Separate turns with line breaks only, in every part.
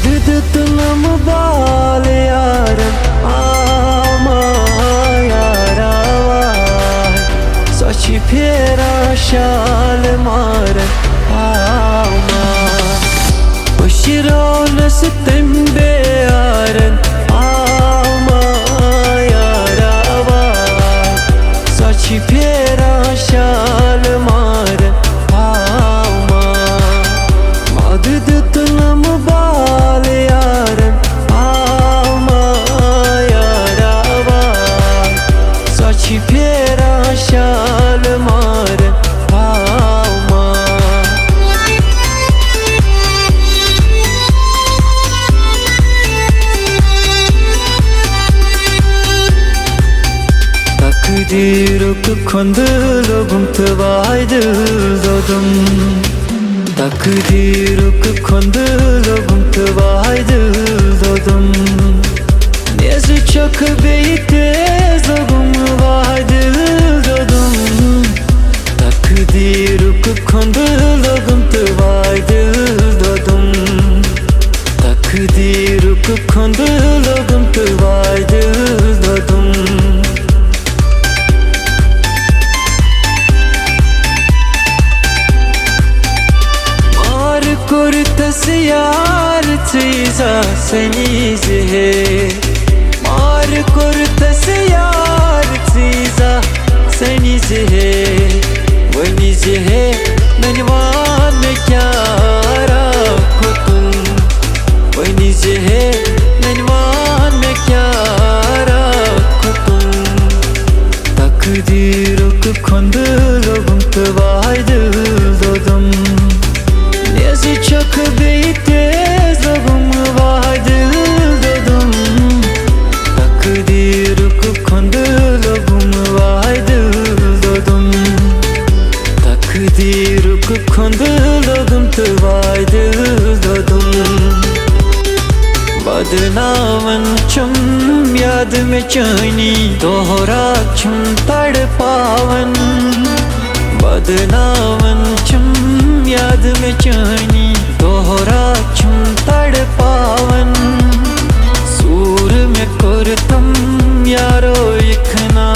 Mağdudum bal yarın ama yaravar Saçı pera şal marın ama Başırol süttembe yarın ama yaravar Saçı pera şal marın ama Mağdudum bal yarın ama yaravar Saçı pera şal marın ama Takdiruk kondulogum tvaydıl dodum Takdiruk kondulogum tvaydıl dodum Nezi çok beyte zogum vaydıl dodum Takdiruk kondulogum tvaydıl dodum Takdiruk kondulogum tvaydıl dodum Kurtas yar çiza seni zihe Mar kurtas yar çiza seni zihe Vani zihe menvan me kyara kutun Vani zihe menvan me kyara kutun Takdiruk kondulogum tvaydıl dodum Nezi çok beyte zogum vaydıl dodum Takdiruk kondulogum vaydıl dodum Takdiruk kondulogum vaydıl dodum Badnavan chum yad me chani Dohra chum tad pavan Badnavan chum याद में चानी दोहरा चुम तड़ पावन सूर में कुरतम यारो इखना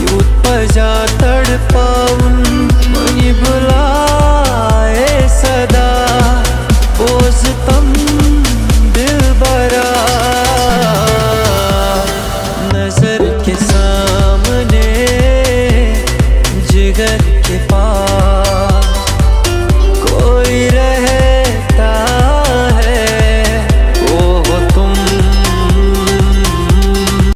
यूत पजा तड़ पावन मनी बुलाए सदा बोझ तम